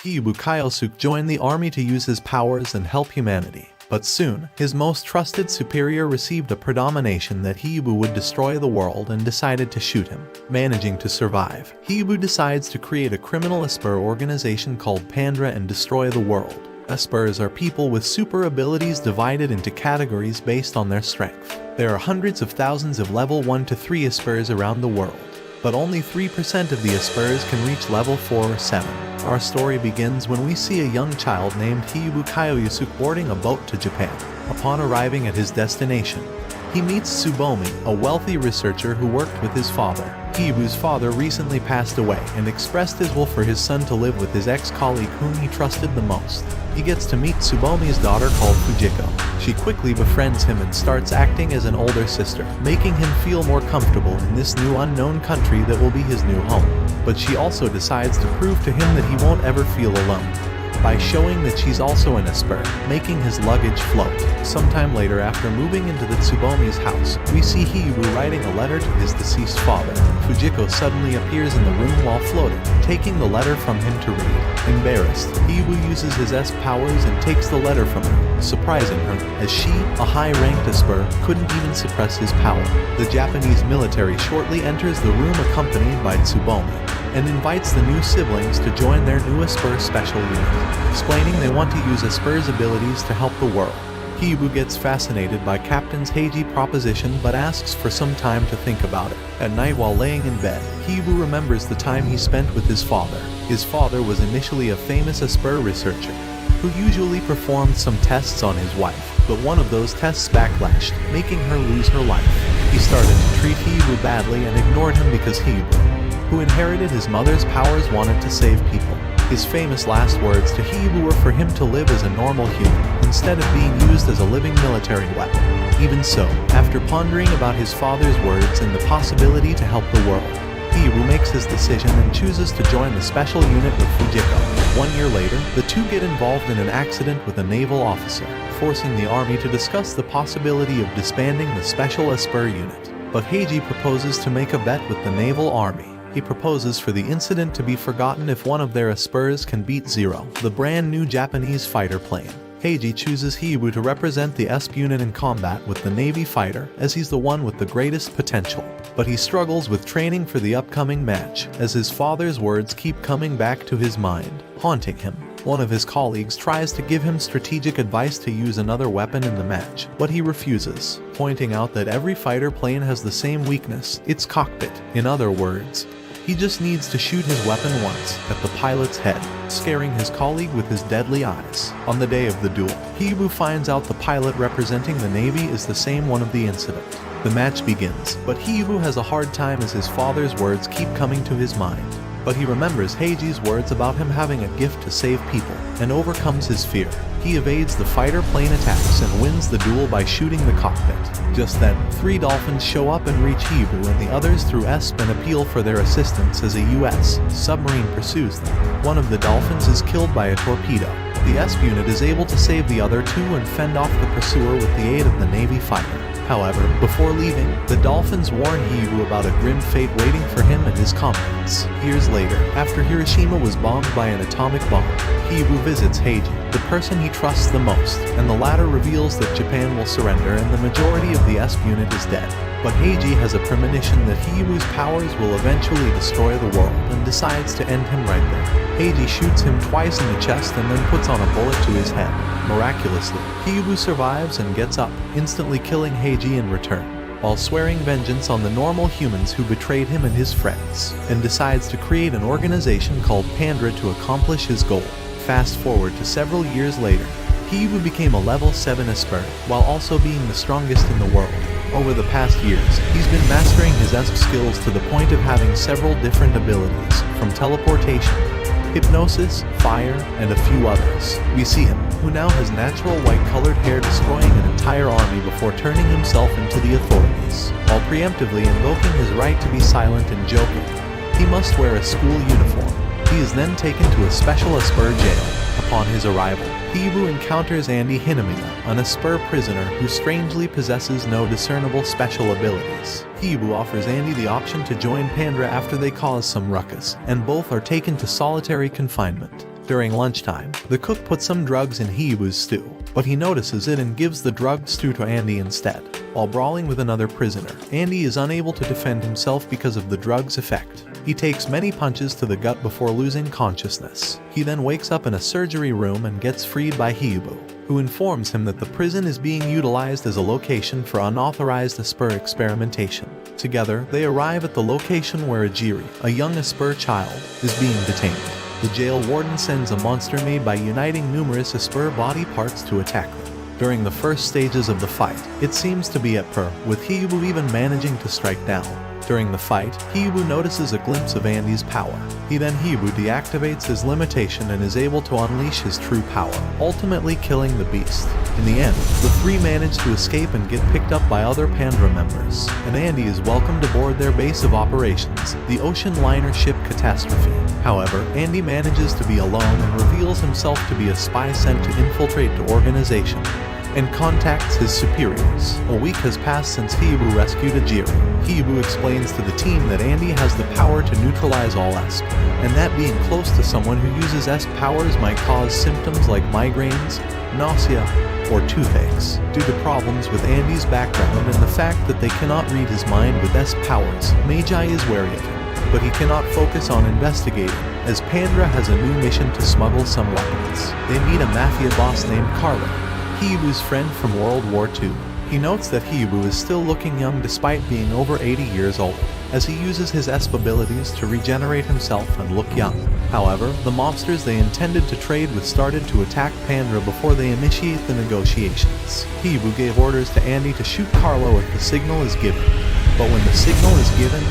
Kyosuke joined the army to use his powers and help humanity. But soon, his most trusted superior received a predomination that Hiuboo would destroy the world and decided to shoot him. Managing to survive, Hiuboo decides to create a criminal Esper organization called Pandra and destroy the world. Espers are people with super abilities divided into categories based on their strength. There are hundreds of thousands of level 1 to 3 Espers around the world, but only 3% of the Espers can reach level 4 or 7. Our story begins when we see a young child named Hiuboo Kyosuke boarding a boat to Japan. Upon arriving at his destination, he meets Tsubomi, a wealthy researcher who worked with his father. Hiuboo's father recently passed away and expressed his will for his son to live with his ex-colleague whom he trusted the most. He gets to meet Tsubomi's daughter called Fujiko. She quickly befriends him and starts acting as an older sister, making him feel more comfortable in this new unknown country that will be his new home. But she also decides to prove to him that he won't ever feel alone, by showing that she's also an Esper, making his luggage float. Sometime later, after moving into the Tsubomi's house, we see Hiuboo writing a letter to his deceased father. Fujiko suddenly appears in the room while floating, taking the letter from him to read. Embarrassed, Hiuboo uses his S powers and takes the letter from her, surprising her, as she, a high-ranked Esper, couldn't even suppress his power. The Japanese military shortly enters the room accompanied by Tsubomi, and invites the new siblings to join their new Esper special unit, explaining they want to use Esper's abilities to help the world. Hiuboo gets fascinated by Captain Heiji's proposition but asks for some time to think about it. At night while laying in bed, Hiuboo remembers the time he spent with his father. His father was initially a famous Esper researcher, who usually performed some tests on his wife, but one of those tests backlashed, making her lose her life. He started to treat Hiuboo badly and ignored him because Hiuboo, who inherited his mother's powers, wanted to save people. His famous last words to Hiuboo were for him to live as a normal human, instead of being used as a living military weapon. Even so, after pondering about his father's words and the possibility to help the world, Hiuboo makes his decision and chooses to join the special unit with Fujiko. 1 year later, the two get involved in an accident with a naval officer, forcing the army to discuss the possibility of disbanding the special Esper unit. But Heiji proposes to make a bet with the naval army. He proposes for the incident to be forgotten if one of their Espers can beat Zero, the brand new Japanese fighter plane. Heiji chooses Hiuboo to represent the Esp unit in combat with the Navy fighter, as he's the one with the greatest potential. But he struggles with training for the upcoming match, as his father's words keep coming back to his mind, haunting him. One of his colleagues tries to give him strategic advice to use another weapon in the match, but he refuses, pointing out that every fighter plane has the same weakness, its cockpit. In other words, he just needs to shoot his weapon once, at the pilot's head, scaring his colleague with his deadly eyes. On the day of the duel, Hiuboo finds out the pilot representing the Navy is the same one of the incident. The match begins, but Hiuboo has a hard time as his father's words keep coming to his mind. But he remembers Heiji's words about him having a gift to save people, and overcomes his fear. He evades the fighter plane attacks and wins the duel by shooting the cockpit. Just then, 3 dolphins show up and reach Hiuboo and the others through Esp and appeal for their assistance as a US submarine pursues them. One of the dolphins is killed by a torpedo. The Esp unit is able to save the other 2 and fend off the pursuer with the aid of the Navy fighter. However, before leaving, the dolphins warn Hiuboo about a grim fate waiting for him and his comrades. Years later, after Hiroshima was bombed by an atomic bomb, Hiuboo visits Heiji, the person he trusts the most, and the latter reveals that Japan will surrender and the majority of the Esp unit is dead. But Heiji has a premonition that Hiuboo's powers will eventually destroy the world and decides to end him right there. Heiji shoots him twice in the chest and then puts on a bullet to his head. Miraculously, Hiuboo survives and gets up, instantly killing Heiji in return, while swearing vengeance on the normal humans who betrayed him and his friends, and decides to create an organization called Pandra to accomplish his goal. Fast forward to several years later, Hiuboo became a level 7 Esper, while also being the strongest in the world. Over the past years, he's been mastering his Esp skills to the point of having several different abilities, from teleportation, hypnosis, fire, and a few others. We see him, who now has natural white-colored hair, destroying an entire army before turning himself into the authorities, while preemptively invoking his right to be silent and joking. He must wear a school uniform. He is then taken to a special Esper jail. Upon his arrival, Hiuboo encounters Andy Hinamina, an Esper prisoner who strangely possesses no discernible special abilities. Hiuboo offers Andy the option to join Pandra after they cause some ruckus, and both are taken to solitary confinement. During lunchtime, the cook puts some drugs in Hiuboo's stew, but he notices it and gives the drugged stew to Andy instead. While brawling with another prisoner, Andy is unable to defend himself because of the drug's effect. He takes many punches to the gut before losing consciousness. He then wakes up in a surgery room and gets freed by Hiuboo, who informs him that the prison is being utilized as a location for unauthorized Esper experimentation. Together, they arrive at the location where Ejiri, a young Esper child, is being detained. The jail warden sends a monster made by uniting numerous Esper body parts to attack them. During the first stages of the fight, it seems to be at par, with Hiuboo even managing to strike down. During the fight, Hiuboo notices a glimpse of Andy's power. Hiuboo deactivates his limitation and is able to unleash his true power, ultimately killing the beast. In the end, the three manage to escape and get picked up by other Pandra members, and Andy is welcomed aboard their base of operations, the ocean liner ship Catastrophe. However, Andy manages to be alone and reveals himself to be a spy sent to infiltrate the organization, and contacts his superiors. A week has passed since Hiuboo rescued Ejiri. Hiuboo explains to the team that Andy has the power to neutralize all Esp, and that being close to someone who uses Esp powers might cause symptoms like migraines, nausea, or toothaches. Due to problems with Andy's background and the fact that they cannot read his mind with Esp powers, Magi is wary of him, but he cannot focus on investigating, as Pandra has a new mission to smuggle some weapons. They meet a mafia boss named Carlo, Hiuboo's friend from World War II. He notes that Hiuboo is still looking young despite being over 80 years old, as he uses his Esp abilities to regenerate himself and look young. However, the mobsters they intended to trade with started to attack Pandra before they initiate the negotiations. Hiuboo gave orders to Andy to shoot Carlo if the signal is given, but when the signal is given,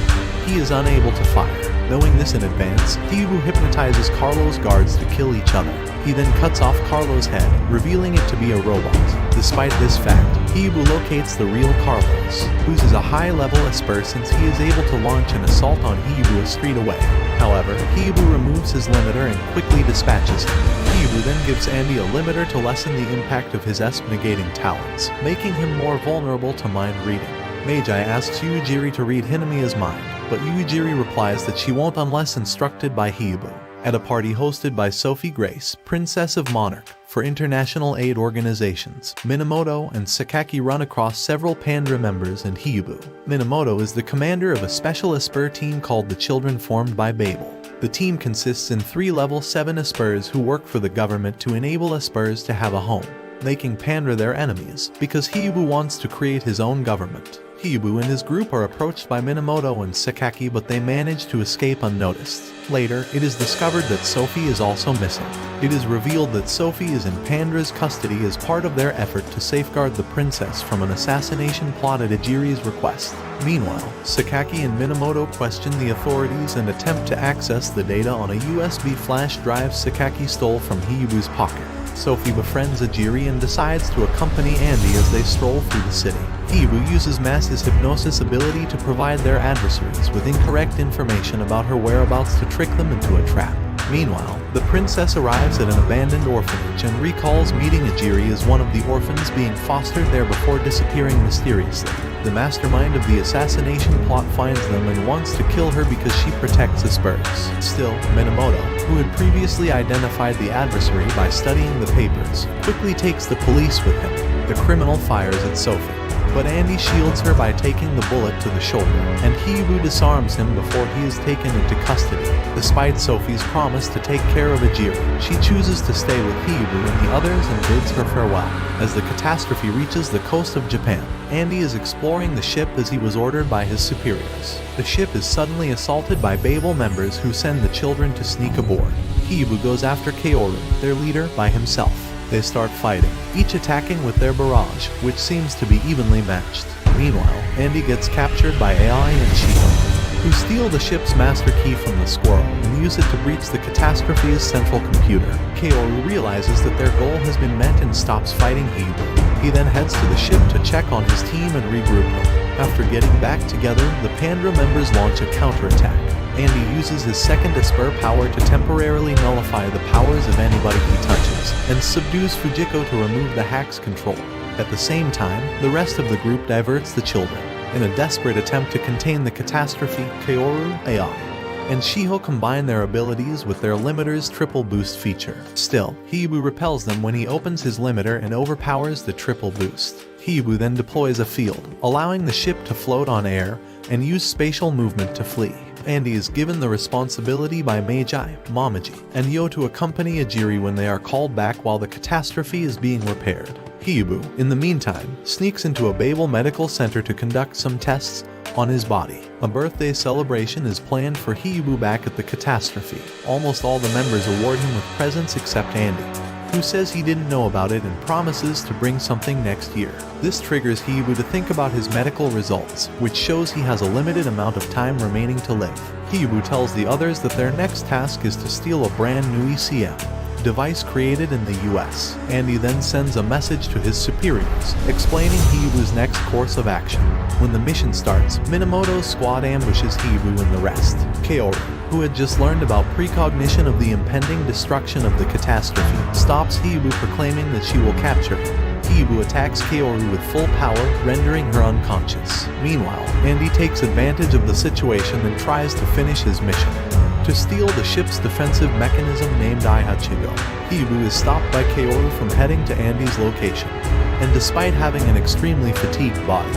he is unable to fire. Knowing this in advance, Hiuboo hypnotizes Carlo's guards to kill each other. He then cuts off Carlo's head, revealing it to be a robot. Despite this fact, Hiuboo locates the real Carlos, whose is a high-level Esper since he is able to launch an assault on Hiuboo a street away. However, Hiuboo removes his limiter and quickly dispatches him. Hiuboo then gives Andy a limiter to lessen the impact of his Esp negating talents, making him more vulnerable to mind reading. Magi asks Ejiri to read Hinamiya's mind, but Ejiri replies that she won't unless instructed by Hiuboo. At a party hosted by Sophie Grace, Princess of Monarch, for international aid organizations, Minamoto and Sakaki run across several Pandra members and Hiuboo. Minamoto is the commander of a special Esper team called the Children formed by Babel. The team consists in 3 level 7 Espers who work for the government to enable Espers to have a home, making Pandra their enemies, because Hiuboo wants to create his own government. Hiuboo and his group are approached by Minamoto and Sakaki, but they manage to escape unnoticed. Later, it is discovered that Sophie is also missing. It is revealed that Sophie is in Pandra's custody as part of their effort to safeguard the princess from an assassination plot at Ejiri's request. Meanwhile, Sakaki and Minamoto question the authorities and attempt to access the data on a USB flash drive Sakaki stole from Hiuboo's pocket. Sophie befriends Ejiri and decides to accompany Andy as they stroll through the city. Hiuboo uses Mass's hypnosis ability to provide their adversaries with incorrect information about her whereabouts to trick them into a trap. Meanwhile, the princess arrives at an abandoned orphanage and recalls meeting Ejiri as one of the orphans being fostered there before disappearing mysteriously. The mastermind of the assassination plot finds them and wants to kill her because she protects Espers. Still, Minamoto, who had previously identified the adversary by studying the papers, quickly takes the police with him. The criminal fires at Sophie, but Andy shields her by taking the bullet to the shoulder, and Hiuboo disarms him before he is taken into custody. Despite Sophie's promise to take care of Ejiri, she chooses to stay with Hiuboo and the others and bids her farewell. As the catastrophe reaches the coast of Japan, Andy is exploring the ship as he was ordered by his superiors. The ship is suddenly assaulted by Babel members who send the children to sneak aboard. Hiuboo goes after Kyosuke, their leader, by himself. They start fighting, each attacking with their barrage, which seems to be evenly matched. Meanwhile, Andy gets captured by AI and Chico, who steal the ship's master key from the squirrel and use it to breach the catastrophe's central computer. Kyosuke realizes that their goal has been met and stops fighting Hiuboo. He then heads to the ship to check on his team and regroup them. After getting back together, the Pandra members launch a counterattack. Andy uses his second Esper power to temporarily nullify the powers of anybody he touches, and subdues Fujiko to remove the hack's control. At the same time, the rest of the group diverts the children, in a desperate attempt to contain the catastrophe. Kyosuke, AI, and Shiho combine their abilities with their limiter's triple boost feature. Still, Hiuboo repels them when he opens his limiter and overpowers the triple boost. Hiuboo then deploys a field, allowing the ship to float on air and use spatial movement to flee. Andy is given the responsibility by Meiji, Momiji, and Yo to accompany Ajiri when they are called back while the catastrophe is being repaired. Hiuboo, in the meantime, sneaks into a Babel medical center to conduct some tests on his body. A birthday celebration is planned for Hiuboo back at the catastrophe. Almost all the members award him with presents except Andy, who says he didn't know about it and promises to bring something next year. This triggers Hiuboo to think about his medical results, which shows he has a limited amount of time remaining to live. Hiuboo tells the others that their next task is to steal a brand new ECM device created in the US. Andy then sends a message to his superiors, explaining Hiuboo's next course of action. When the mission starts, Minamoto's squad ambushes Hiuboo and the rest. Kaoru, who had just learned about precognition of the impending destruction of the catastrophe, stops Hiuboo, proclaiming that she will capture him. Hiuboo attacks Kaoru with full power, rendering her unconscious. Meanwhile, Andy takes advantage of the situation and tries to finish his mission. To steal the ship's defensive mechanism named Ihachigo. Hiuboo is stopped by Kaoru from heading to Andy's location, and despite having an extremely fatigued body,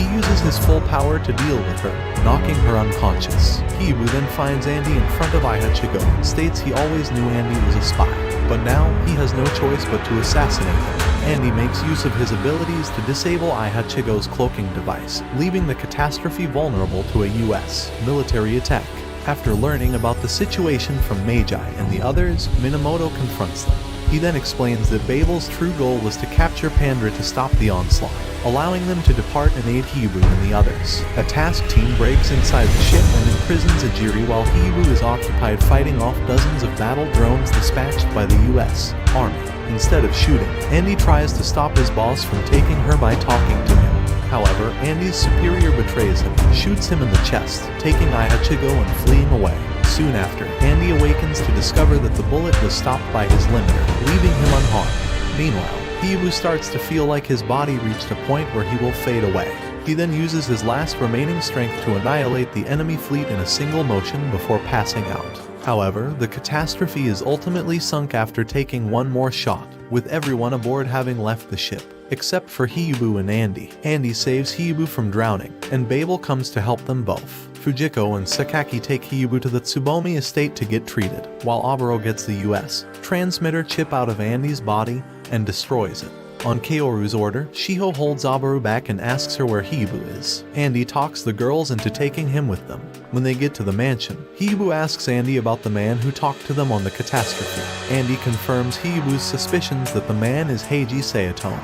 he uses his full power to deal with her, knocking her unconscious. Hiuboo then finds Andy in front of Ihachigo and states he always knew Andy was a spy, but now he has no choice but to assassinate him. Andy makes use of his abilities to disable Ihachigo's cloaking device, leaving the catastrophe vulnerable to a US military attack. After learning about the situation from Meiji and the others, Minamoto confronts them. He then explains that Babel's true goal was to capture Pandra to stop the onslaught, allowing them to depart and aid Hiuboo and the others. A task team breaks inside the ship and imprisons Ajiri while Hiuboo is occupied fighting off dozens of battle drones dispatched by the US Army. Instead of shooting, Andy tries to stop his boss from taking her by talking to him. However, Andy's superior betrays him, shoots him in the chest, taking Ihachigo and fleeing away. Soon after, Andy awakens to discover that the bullet was stopped by his limiter, leaving him unharmed. Meanwhile, Hiuboo starts to feel like his body reached a point where he will fade away. He then uses his last remaining strength to annihilate the enemy fleet in a single motion before passing out. However, the catastrophe is ultimately sunk after taking one more shot, with everyone aboard having left the ship, except for Hiuboo and Andy. Andy saves Hiuboo from drowning, and Babel comes to help them both. Fujiko and Sakaki take Hiuboo to the Tsubomi estate to get treated, while Aburo gets the US transmitter chip out of Andy's body and destroys it. On Kaoru's order, Shiho holds Aburo back and asks her where Hiuboo is. Andy talks the girls into taking him with them. When they get to the mansion, Hiuboo asks Andy about the man who talked to them on the catastrophe. Andy confirms Hiuboo's suspicions that the man is Heiji Sayatone,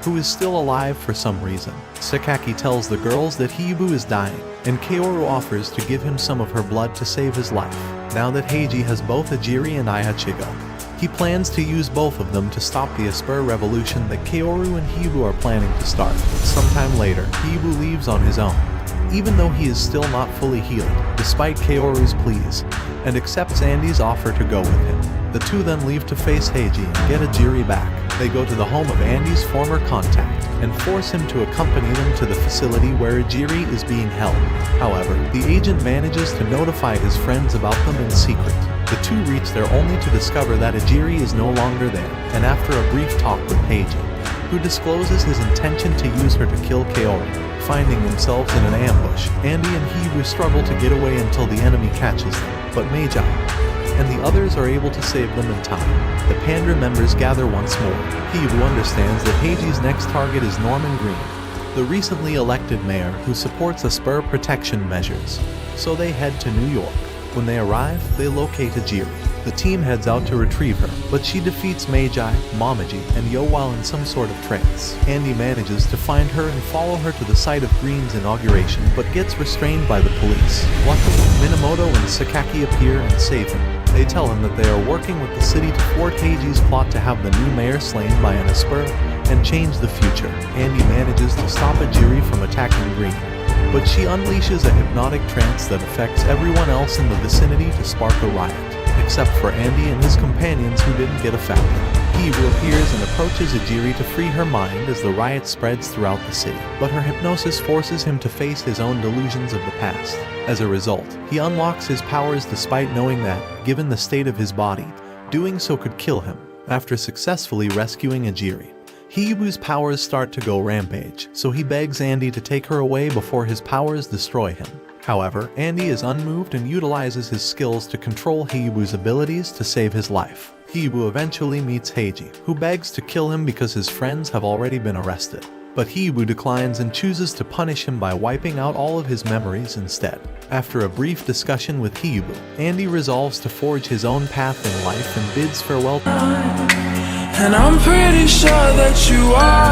who is still alive for some reason. Sakaki tells the girls that Hiuboo is dying, and Kaoru offers to give him some of her blood to save his life. Now that Heiji has both Ajiri and Ihachigo, he plans to use both of them to stop the Esper revolution that Kaoru and Hiuboo are planning to start. Sometime later, Hiuboo leaves on his own, even though he is still not fully healed, despite Kaoru's pleas, and accepts Andy's offer to go with him. The two then leave to face Heiji and get Ajiri back. They go to the home of Andy's former contact, and force him to accompany them to the facility where Ajiri is being held. However, the agent manages to notify his friends about them in secret. The two reach there only to discover that Ajiri is no longer there, and after a brief talk with Heiji, who discloses his intention to use her to kill Kaoru, finding themselves in an ambush, Andy and Hiuboo struggle to get away until the enemy catches them, but Meiji and the others are able to save them in time. The Pandra members gather once more. Hiuboo understands that Heiji's next target is Norman Green, the recently elected mayor who supports Esper protection measures, so they head to New York. When they arrive, they locate Ajiri. The team heads out to retrieve her, but she defeats Meiji, Momiji, and Yo while in some sort of trance. Andy manages to find her and follow her to the site of Green's inauguration, but gets restrained by the police. Luckily, Minamoto and Sakaki appear and save him. They tell him that they are working with the city to thwart Heiji's plot to have the new mayor slain by an Esper and change the future. Andy manages to stop Ajiri from attacking Green, but she unleashes a hypnotic trance that affects everyone else in the vicinity to spark a riot, except for Andy and his companions who didn't get affected. Hiuboo appears and approaches Ejiri to free her mind as the riot spreads throughout the city, but her hypnosis forces him to face his own delusions of the past. As a result, he unlocks his powers despite knowing that, given the state of his body, doing so could kill him. After successfully rescuing Ejiri, Hiuboo's powers start to go rampage, so he begs Andy to take her away before his powers destroy him. However, Andy is unmoved and utilizes his skills to control Hiuboo's abilities to save his life. Hiuboo eventually meets Heiji, who begs to kill him because his friends have already been arrested. But Hiuboo declines and chooses to punish him by wiping out all of his memories instead. After a brief discussion with Hiuboo, Andy resolves to forge his own path in life and bids farewell. And I'm pretty sure that you are.